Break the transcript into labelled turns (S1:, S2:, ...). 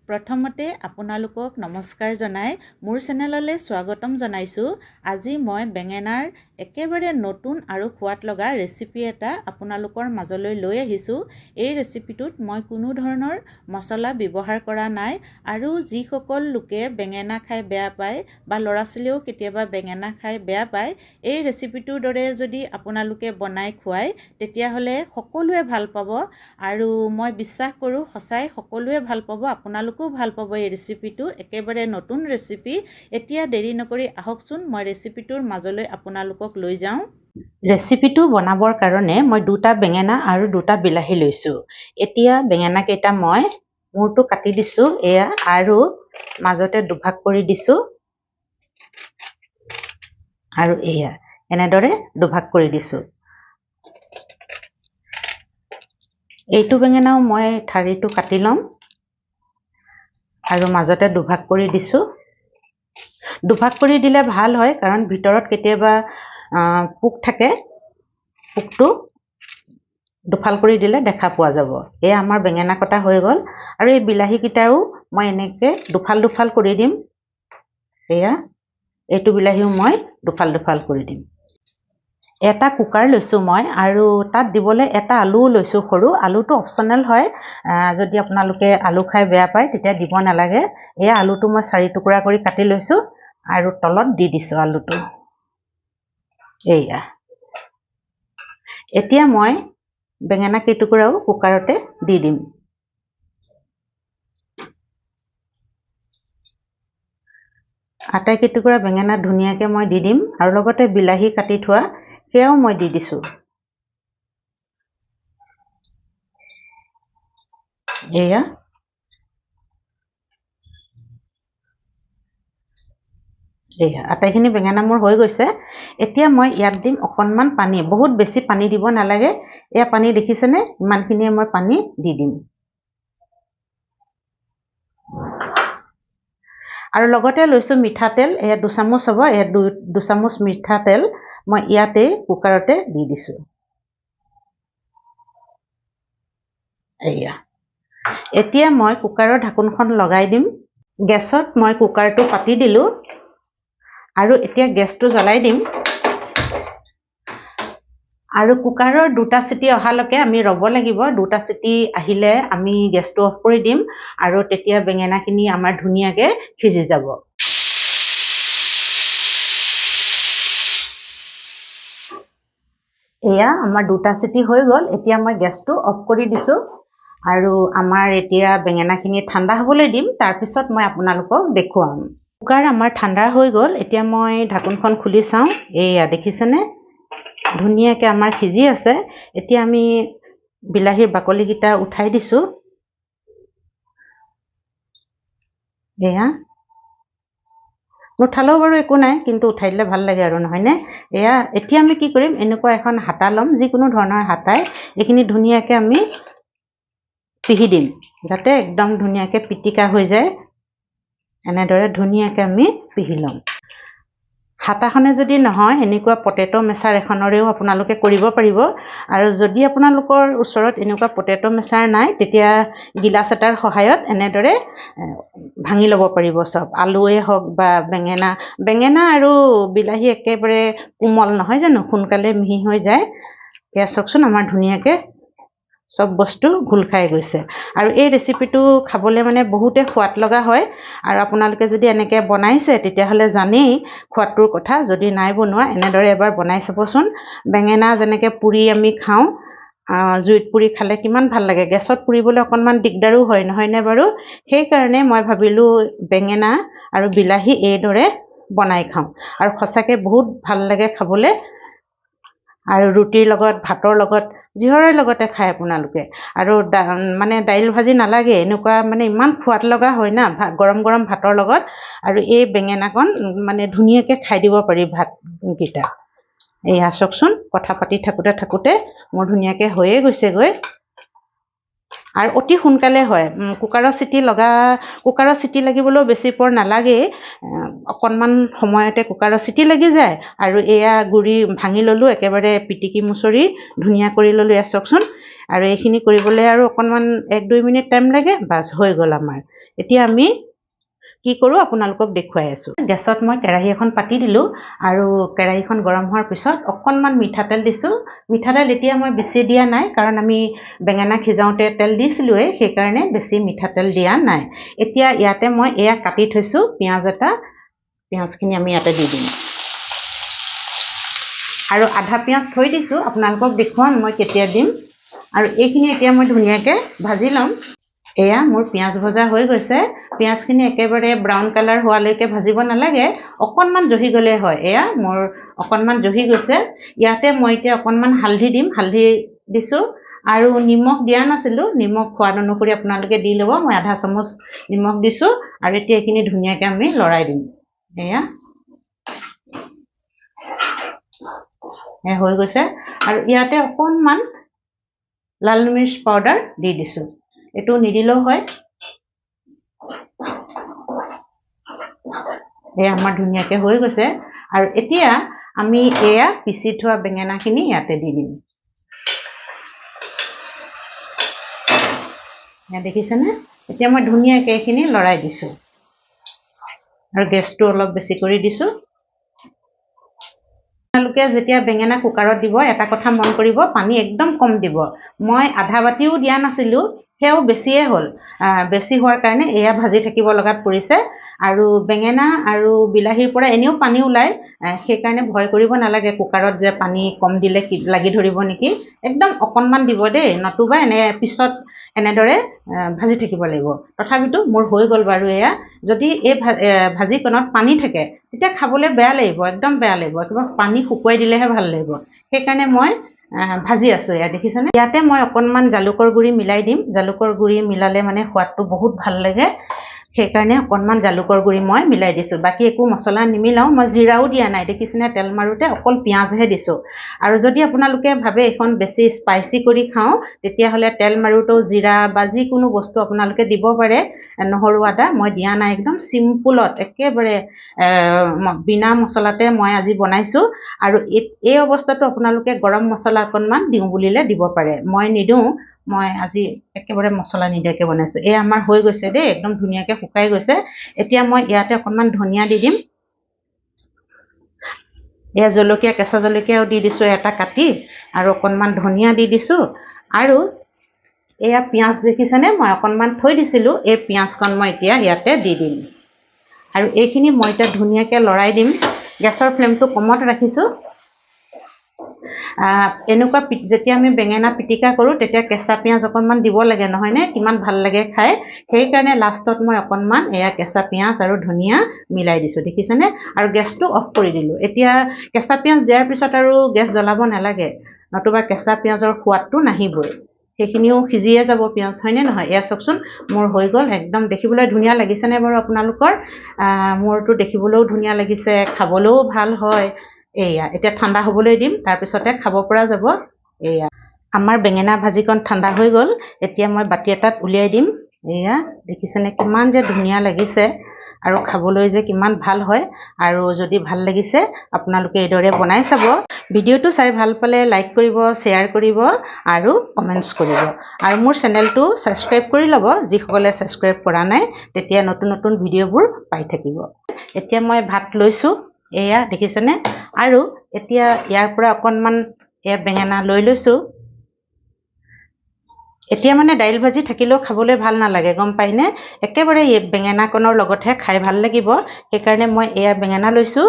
S1: প্ৰথমতে আপোনালোকক নমস্কাৰ জনাই মোৰ চেনেললৈ স্বাগতম জনাইছোঁ। আজি মই বেঙেনাৰ একেবাৰে নতুন আৰু সোৱাদ লগা ৰেচিপি এটা আপোনালোকৰ মাজলৈ লৈ আহিছোঁ। এই ৰেচিপিটোত মই কোনো ধৰণৰ মছলা ব্যৱহাৰ কৰা নাই আৰু যিসকল লোকে বেঙেনা খাই বেয়া পায় বা ল'ৰা ছোৱালীয়েও কেতিয়াবা বেঙেনা খাই বেয়া পায়, এই ৰেচিপিটোৰ দৰে যদি আপোনালোকে বনাই খুৱায় তেতিয়াহ'লে সকলোৱে ভাল পাব আৰু মই বিশ্বাস কৰোঁ সঁচাই সকলোৱে ভাল পাব, আপোনালোকেও ভাল পাব। এই ৰেচিপিটো একেবাৰে নতুন ৰেচিপি। এতিয়া দেৰি নকৰি আহকচোন মই ৰেচিপিটোৰ মাজলৈ আপোনালোকক লৈ যাওঁ। ৰেচিপিটো বনাবৰ কাৰণে মই 2টা বেঙেনা আৰু 2টা বিলাহী লৈছোঁ। এতিয়া বেঙেনা কেইটা মই মূৰটো কাটি দিছোঁ এয়া, আৰু মাজতে দুভাগ কৰি দিছোঁ আৰু এয়া এনেদৰে দুভাগ কৰি দিছোঁ। এইটো বেঙেনাও মই ঠাৰিটো কাটি ল'ম আৰু মাজতে দুভাগ কৰি দিছোঁ। দুভাগ কৰি দিলে ভাল হয়, কাৰণ ভিতৰত কেতিয়াবা পোক থাকে, পোকটো দুফাল কৰি দিলে দেখা পোৱা যাব। এয়া আমাৰ বেঙেনা কটা হৈ গ'ল আৰু এই বিলাহীকেইটাও মই এনেকৈ দুফাল দুফাল কৰি দিম। এয়া এইটো বিলাহীও মই দুফাল দুফাল কৰি দিম। এটা কুকাৰ লৈছোঁ মই আৰু তাত দিবলৈ এটা আলুও লৈছোঁ সৰু। আলুটো অপশ্যনেল হয়, যদি আপোনালোকে আলু খাই বেয়া পায় তেতিয়া দিব নালাগে। এয়া আলুটো মই 4 টুকুৰা কৰি কাটি লৈছোঁ আৰু তলত দি দিছোঁ আলুটো। এয়া এতিয়া মই বেঙেনা কেইটুকুৰাও কুকাৰতে দি দিম। আটাইকেইটুকুৰা বেঙেনা ধুনীয়াকৈ মই দি দিম আৰু লগতে বিলাহী কাটি থোৱা সেয়াও মই দি দিছোঁ। এয়া আটাইখিনি বেঙেনা মোৰ হৈ গৈছে। এতিয়া মই ইয়াত দিম অকণমান পানী, বহুত বেছি পানী দিব নালাগে। এয়া পানী দেখিছেনে, ইমানখিনিয়ে মই পানী দি দিম। আৰু লগতে লৈছোঁ মিঠাতেল, এয়া 2 চামুচ হ'ব। এয়া 2 চামুচ মিঠাতেল মই ইয়াতেই কুকাৰতে দি দিছোঁ। এয়া এতিয়া মই কুকাৰৰ ঢাকোনখন লগাই দিম। গেছত মই কুকাৰটো পাতি দিলোঁ আৰু এতিয়া গেছটো জ্বলাই দিম আৰু কুকাৰৰ 2টা চিটি অহালৈকে আমি ৰ'ব লাগিব। 2টা চিটি আহিলে আমি গেছটো অফ কৰি দিম আৰু তেতিয়া বেঙেনাখিনি আমাৰ ধুনীয়াকৈ সিজি যাব। এয়া আমাৰ 2টা চিটি হৈ গ'ল। এতিয়া মই গেছটো অফ কৰি দিছোঁ আৰু আমাৰ এতিয়া বেঙেনাখিনি ঠাণ্ডা হ'বলৈ দিম, তাৰপিছত মই আপোনালোকক দেখুৱাম। কুকাৰ আমাৰ ঠাণ্ডা হৈ গ'ল। এতিয়া মই ঢাকোনখন খুলি চাওঁ। এয়া দেখিছেনে, ধুনীয়াকৈ আমাৰ সিজি আছে। এতিয়া আমি বিলাহীৰ বাকলিকেইটা উঠাই দিছোঁ। এয়া নুঠালেও বাৰু একো নাই, কিন্তু উঠাই দিলে ভাল লাগে আৰু, নহয়নে? এয়া এতিয়া আমি কি কৰিম, এনেকুৱা এখন হাতা ল'ম, যিকোনো ধৰণৰ হাতাই এইখিনি ধুনীয়াকৈ আমি পিহি দিম, যাতে একদম ধুনীয়াকৈ পিটিকা হৈ যায়। এনেদৰে ধুনীয়াকৈ আমি পিহি ল'ম। হাতাখনে যদি নহয়, এনেকুৱা পটেটো মেচাৰ এখনেৰেও আপোনালোকে কৰিব পাৰিব। আৰু যদি আপোনালোকৰ ওচৰত এনেকুৱা পটেটো মেচাৰ নাই, তেতিয়া গিলাচ এটাৰ সহায়ত এনেদৰে ভাঙি ল'ব পাৰিব চব, আলুৱে হওক বা বেঙেনা আৰু বিলাহী একেবাৰে কোমল নহয় জানো, সোনকালে মিহি হৈ যায়। এয়া চাওকচোন, আমাৰ ধুনীয়াকৈ চব বস্তু ঘোল খাই গৈছে। আৰু এই ৰেচিপিটো খাবলৈ মানে বহুতে সোৱাদ লগা হয়। আৰু আপোনালোকে যদি এনেকৈ বনাইছে তেতিয়াহ'লে জানেই সোৱাদটোৰ কথা। যদি নাই বনোৱা, এনেদৰে এবাৰ বনাই চাবচোন। বেঙেনা যেনেকৈ পুৰি আমি খাওঁ, জুইত পুৰি খালে কিমান ভাল লাগে। গেছত পুৰিবলৈ অকণমান দিগদাৰো হয়, নহয়নে বাৰু? সেইকাৰণে মই ভাবিলোঁ বেঙেনা আৰু বিলাহী এইদৰে বনাই খাওঁ, আৰু সঁচাকৈ বহুত ভাল লাগে খাবলৈ। আৰু ৰুটিৰ লগত, ভাতৰ লগত, যিহৰে লগতে খায় আপোনালোকে। আৰু মানে দাইল ভাজি নালাগে, এনেকুৱা মানে ইমান সোৱাদ লগা হয় না গৰম গৰম ভাতৰ লগত। আৰু এই বেঙেনাকণ মানে ধুনীয়াকৈ খাই দিব পাৰি ভাতকেইটা। এয়া চাওকচোন, কথা পাতি থাকোঁতে মোৰ ধুনীয়াকৈ হৈয়ে গৈছেগৈ আৰু অতি সোনকালে হয়। কুকাৰৰ চিটি লাগিবলৈও বেছি পৰ নালাগেই। অকণমান সময়তে কুকাৰত চিটি লাগি যায় আৰু এয়া গুড়ি ভাঙি ল'লোঁ একেবাৰে পিটিকি মুচৰি ধুনীয়া কৰি ল'লোঁ এয়া চাওকচোন আৰু এইখিনি কৰিবলৈ আৰু অকণমান 1-2 মিনিট টাইম লাগে বাছ হৈ গ'ল আমাৰ এতিয়া আমি কি কৰোঁ আপোনালোকক দেখুৱাই আছোঁ গেছত মই কেৰাহী এখন পাতি দিলোঁ আৰু কেৰাহীখন গৰম হোৱাৰ পিছত অকণমান মিঠাতেল দিছোঁ মিঠাতেল এতিয়া মই বেছি দিয়া নাই কাৰণ আমি বেঙেনা সিজাওঁতে তেল দিছিলোঁৱেই সেইকাৰণে বেছি মিঠাতেল দিয়া নাই এতিয়া ইয়াতে মই এয়া কাটি থৈছোঁ পিঁয়াজ এটা পিঁয়াজখিনি আমি ইয়াতে দি দিম আৰু আধা পিঁয়াজ থৈ দিছোঁ আপোনালোকক দেখুৱাম মই কেতিয়া দিম আৰু এইখিনি এতিয়া মই ধুনীয়াকৈ ভাজি ল'ম এয়া মোৰ পিঁয়াজ ভজা হৈ গৈছে পিঁয়াজখিনি একেবাৰে ব্ৰাউন কালাৰ হোৱালৈকে ভাজিব নালাগে অকণমান জহি গ'লে হয় এয়া মোৰ অকণমান জহি গৈছে ইয়াতে মই এতিয়া অকণমান হালধি দিম হালধি দিছোঁ আৰু নিমখ দিয়া নাছিলোঁ নিমখ সোৱাদ অনুসৰি আপোনালোকে দি ল'ব মই আধা চামুচ নিমখ দিছোঁ আৰু এতিয়া এইখিনি ধুনীয়াকৈ আমি লৰাই দিম এয়া হৈ গৈছে আৰু ইয়াতে অকণমান লাল মিৰ্চ পাউডাৰ দি দিছোঁ এইটো নিদিলেও হয় এয়া আমাৰ ধুনীয়াকৈ হৈ গৈছে আৰু এতিয়া আমি এয়া পিচি থোৱা বেঙেনাখিনি ইয়াতে দি দিম এয়া দেখিছেনে এতিয়া মই ধুনীয়াকৈ এইখিনি লৰাই দিছোঁ আৰু গেছটো অলপ বেছি কৰি দিছোঁ আপোনালোকে যেতিয়া বেঙেনা কুকাৰত দিব এটা কথা মন কৰিব পানী একদম কম দিব মই আধা বাতিও দিয়া নাছিলোঁ সেয়াও বেছিয়ে হ'ল বেছি হোৱাৰ কাৰণে এয়া ভাজি থাকিব লগাত পৰিছে আৰু বেঙেনা আৰু বিলাহীৰ পৰা এনেও পানী ওলায় সেইকাৰণে ভয় কৰিব নালাগে কুকাৰত যে পানী কম দিলে লাগি ধৰিব নেকি একদম অকণমান দিব দেই নতুবা এনে পিছত এনেদৰে ভাজি থাকিব লাগিব তথাপিতো মোৰ হৈ গ'ল বাৰু এয়া যদি এই ভাজিকণত পানী থাকে তেতিয়া খাবলৈ বেয়া লাগিব একদম বেয়া লাগিব একেবাৰে পানী শুকুৱাই দিলেহে ভাল লাগিব সেইকাৰণে মই ভাজি আছোঁ এয়া দেখিছেনে ইয়াতে মই অকণমান জালুকৰ গুড়ি মিলাই দিম জালুকৰ গুড়ি মিলালে মানে সোৱাদটো বহুত ভাল লাগে সেইকাৰণে অকণমান জালুকৰ গুড়ি মই মিলাই দিছোঁ বাকী একো মছলা নিমিলাওঁ মই জিৰাও দিয়া নাই দেখিছেনে তেল মাৰোঁতে অকল পিঁয়াজহে দিছোঁ আৰু যদি আপোনালোকে ভাবে এইখন বেছি স্পাইচি কৰি খাওঁ তেতিয়াহ'লে তেল মাৰোঁতেও জিৰা বা যিকোনো বস্তু আপোনালোকে দিব পাৰে নহৰু আদা মই দিয়া নাই একদম চিম্পুলত একেবাৰে বিনা মছলাতে মই আজি বনাইছোঁ আৰু এই অৱস্থাটো আপোনালোকে গৰম মছলা অকণমান দিওঁ বুলিলে দিব পাৰে মই নিদিওঁ মই আজি একেবাৰে মছলা নিদিয়াকৈ বনাইছোঁ এই আমাৰ হৈ গৈছে দেই একদম ধুনীয়াকৈ শুকাই গৈছে এতিয়া মই ইয়াতে অকণমান ধনিয়া দি দিম এয়া জলকীয়া কেঁচা জলকীয়াও দি দিছোঁ এটা কাটি আৰু অকণমান ধনিয়া দি দিছোঁ আৰু এয়া পিঁয়াজ দেখিছেনে মই অকণমান থৈ দিছিলোঁ এই পিঁয়াজকণ মই এতিয়া ইয়াতে দি দিম আৰু এইখিনি মই এতিয়া ধুনীয়াকৈ লৰাই দিম গেছৰ ফ্লেমটো কমত ৰাখিছোঁ এনেকুৱা যেতিয়া আমি বেঙেনা পিটিকা কৰোঁ তেতিয়া কেঁচা পিঁয়াজ অকণমান দিব লাগে নহয়নে কিমান ভাল লাগে খাই সেইকাৰণে লাষ্টত মই অকণমান এয়া কেঁচা পিঁয়াজ আৰু ধনিয়া মিলাই দিছোঁ দেখিছেনে আৰু গেছটো অফ কৰি দিলোঁ এতিয়া কেঁচা পিঁয়াজ দিয়াৰ পিছত আৰু গেছ জ্বলাব নালাগে নতুবা কেঁচা পিঁয়াজৰ সোৱাদটো নাহিবই সেইখিনিও সিজিয়ে যাব পিঁয়াজ হয়নে নহয় এয়া চাওকচোন মোৰ হৈ গ'ল একদম দেখিবলৈ ধুনীয়া লাগিছেনে বাৰু আপোনালোকৰ মোৰতো দেখিবলৈও ধুনীয়া লাগিছে খাবলৈও ভাল হয় এয়া এতিয়া ঠাণ্ডা হ'বলৈ দিম তাৰপিছতে খাব পৰা যাব এয়া আমাৰ বেঙেনা ভাজিকণ ঠাণ্ডা হৈ গ'ল এতিয়া মই বাতি এটাত উলিয়াই দিম এয়া দেখিছেনে কিমান যে ধুনীয়া লাগিছে আৰু খাবলৈ যে কিমান ভাল হয় আৰু যদি ভাল লাগিছে আপোনালোকে এইদৰে বনাই চাব ভিডিঅ'টো চাই ভাল পালে লাইক কৰিব শ্বেয়াৰ কৰিব আৰু কমেণ্টছ কৰিব আৰু মোৰ চেনেলটো ছাবস্ক্ৰাইব কৰি ল'ব যিসকলে ছাবস্ক্ৰাইব কৰা নাই তেতিয়া নতুন নতুন ভিডিঅ'বোৰ পাই থাকিব এতিয়া মই ভাত লৈছোঁ এয়া দেখিছেনে আৰু এতিয়া ইয়াৰ পৰা অকণমান এয়া বেঙেনা লৈ লৈছোঁ এতিয়া মানে দাইল ভাজি থাকিলেও খাবলৈ ভাল নালাগে গম পাইনে একেবাৰে বেঙেনাকণৰ লগতহে খাই ভাল লাগিব সেইকাৰণে মই এয়া বেঙেনা লৈছোঁ